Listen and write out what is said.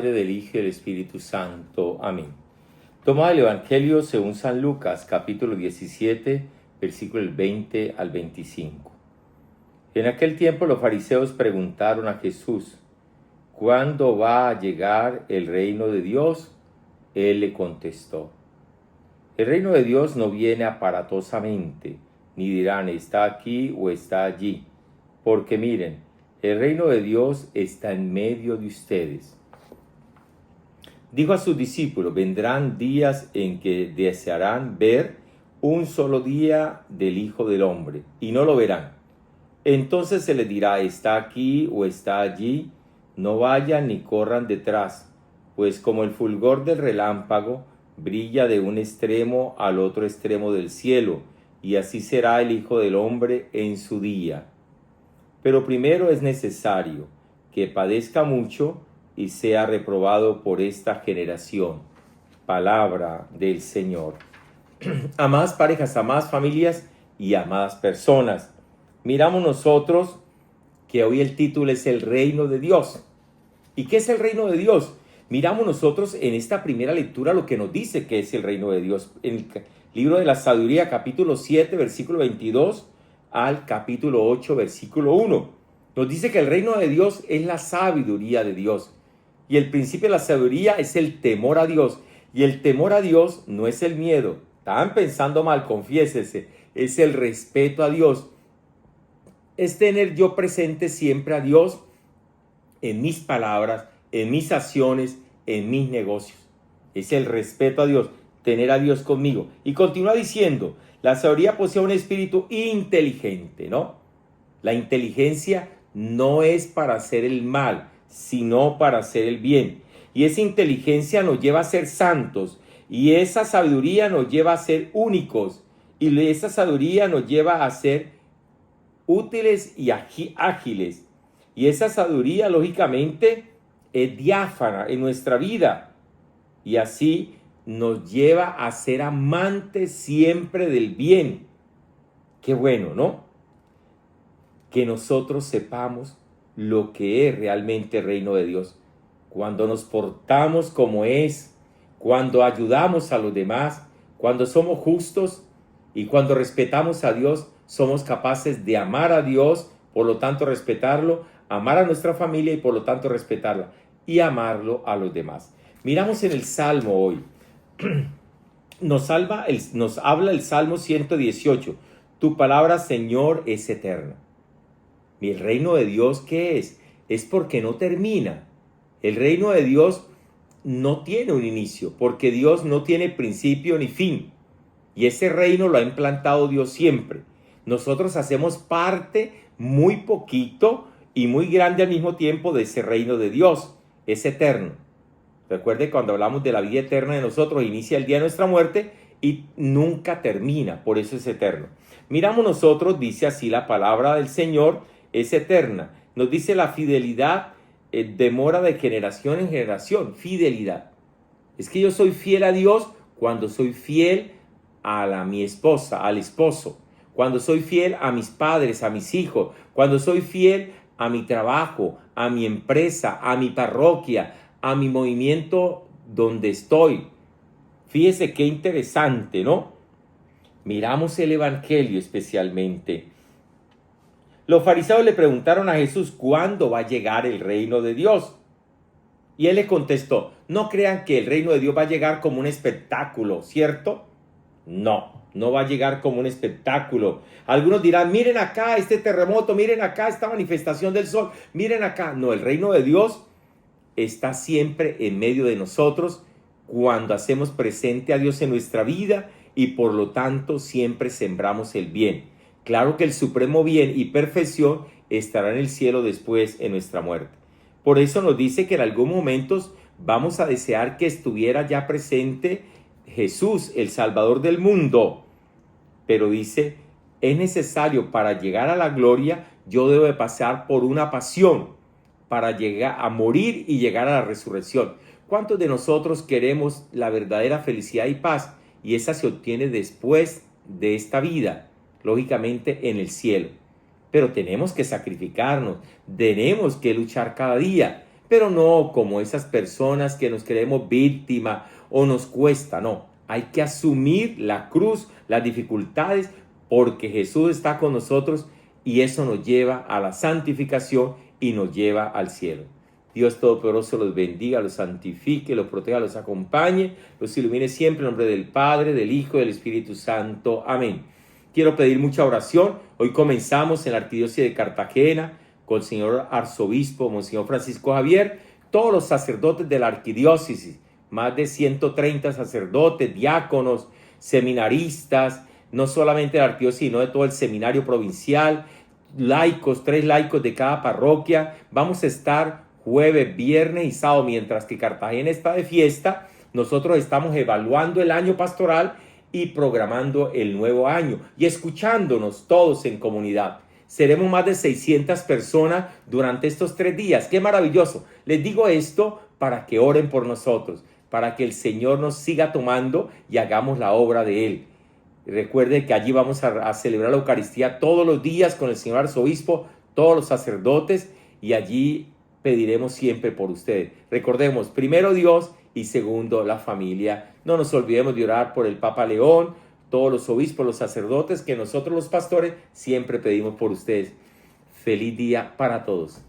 Del Hijo y del Espíritu Santo. Amén. Toma el Evangelio según San Lucas, capítulo 17, versículos 20 al 25. En aquel tiempo los fariseos preguntaron a Jesús: ¿cuándo va a llegar el reino de Dios? Él le contestó: el reino de Dios no viene aparatosamente, ni dirán está aquí o está allí, porque miren, el reino de Dios está en medio de ustedes. Dijo a sus discípulos: vendrán días en que desearán ver un solo día del Hijo del Hombre, y no lo verán. Entonces se les dirá: está aquí o está allí, no vayan ni corran detrás, pues como el fulgor del relámpago brilla de un extremo al otro extremo del cielo, y así será el Hijo del Hombre en su día. Pero primero es necesario que padezca mucho y sea reprobado por esta generación. Palabra del Señor. Amadas parejas, amadas familias y amadas personas, miramos nosotros que hoy el título es el reino de Dios. ¿Y qué es el reino de Dios? Miramos nosotros en esta primera lectura lo que nos dice que es el reino de Dios. En el libro de la Sabiduría, capítulo 7, versículo 22 al capítulo 8, versículo 1. Nos dice que el reino de Dios es la sabiduría de Dios. Y el principio de la sabiduría es el temor a Dios. Y el temor a Dios no es el miedo. Estaban pensando mal, confiésese. Es el respeto a Dios. Es tener yo presente siempre a Dios en mis palabras, en mis acciones, en mis negocios. Es el respeto a Dios, tener a Dios conmigo. Y continúa diciendo, la sabiduría posee un espíritu inteligente, ¿no? La inteligencia no es para hacer el mal, sino para hacer el bien. Y esa inteligencia nos lleva a ser santos, y esa sabiduría nos lleva a ser únicos, y esa sabiduría nos lleva a ser útiles y ágiles. Y esa sabiduría, lógicamente, es diáfana en nuestra vida, y así nos lleva a ser amantes siempre del bien. Qué bueno, ¿no? Que nosotros sepamos lo que es realmente el reino de Dios. Cuando nos portamos como es, cuando ayudamos a los demás, cuando somos justos y cuando respetamos a Dios, somos capaces de amar a Dios, por lo tanto respetarlo, amar a nuestra familia y por lo tanto respetarla y amarlo a los demás. Miramos en el Salmo hoy. Nos habla el Salmo 118. Tu palabra, Señor, es eterna. ¿Y el reino de Dios qué es? Es porque no termina. El reino de Dios no tiene un inicio, porque Dios no tiene principio ni fin. Y ese reino lo ha implantado Dios siempre. Nosotros hacemos parte muy poquito y muy grande al mismo tiempo de ese reino de Dios. Es eterno. Recuerde, cuando hablamos de la vida eterna de nosotros, inicia el día de nuestra muerte y nunca termina, por eso es eterno. Miramos nosotros, dice así la palabra del Señor, es eterna. Nos dice la fidelidad demora de generación en generación. Fidelidad. Es que yo soy fiel a Dios cuando soy fiel a mi esposa, al esposo. Cuando soy fiel a mis padres, a mis hijos. Cuando soy fiel a mi trabajo, a mi empresa, a mi parroquia, a mi movimiento donde estoy. Fíjese qué interesante, ¿no? Miramos el Evangelio especialmente. Los fariseos le preguntaron a Jesús: ¿cuándo va a llegar el reino de Dios? Y él le contestó: no crean que el reino de Dios va a llegar como un espectáculo, ¿cierto? No, no va a llegar como un espectáculo. Algunos dirán: miren acá este terremoto, miren acá esta manifestación del sol, miren acá. No, el reino de Dios está siempre en medio de nosotros cuando hacemos presente a Dios en nuestra vida y por lo tanto siempre sembramos el bien. Claro que el supremo bien y perfección estará en el cielo después en nuestra muerte. Por eso nos dice que en algún momento vamos a desear que estuviera ya presente Jesús, el Salvador del mundo. Pero dice, es necesario para llegar a la gloria, yo debo de pasar por una pasión para llegar a morir y llegar a la resurrección. ¿Cuántos de nosotros queremos la verdadera felicidad y paz? Y esa se obtiene después de esta vida, lógicamente en el cielo. Pero tenemos que sacrificarnos, tenemos que luchar cada día. pero no como esas personas que nos creemos víctima o nos cuesta, no. Hay que asumir la cruz, las dificultades, porque Jesús está con nosotros y eso nos lleva a la santificación y nos lleva al cielo. Dios Todopoderoso los bendiga, los santifique, los proteja, los acompañe, los ilumine siempre en nombre del Padre, del Hijo y del Espíritu Santo. Amén. Quiero pedir mucha oración. Hoy comenzamos en la Arquidiócesis de Cartagena con el señor arzobispo, Monseñor Francisco Javier, todos los sacerdotes de la arquidiócesis, más de 130 sacerdotes, diáconos, seminaristas, no solamente de la arquidiócesis, sino de todo el seminario provincial, laicos, 3 laicos de cada parroquia. Vamos a estar jueves, viernes y sábado, mientras que Cartagena está de fiesta. Nosotros estamos evaluando el año pastoral y programando el nuevo año y escuchándonos todos en comunidad. Seremos más de 600 personas durante estos 3 días. ¡Qué maravilloso! Les digo esto para que oren por nosotros, para que el Señor nos siga tomando y hagamos la obra de Él. Recuerde que allí vamos a celebrar la Eucaristía todos los días con el señor arzobispo, todos los sacerdotes, y allí pediremos siempre por ustedes. Recordemos, primero Dios y segundo la familia. No nos olvidemos de orar por el Papa León, todos los obispos, los sacerdotes, que nosotros los pastores siempre pedimos por ustedes. Feliz día para todos.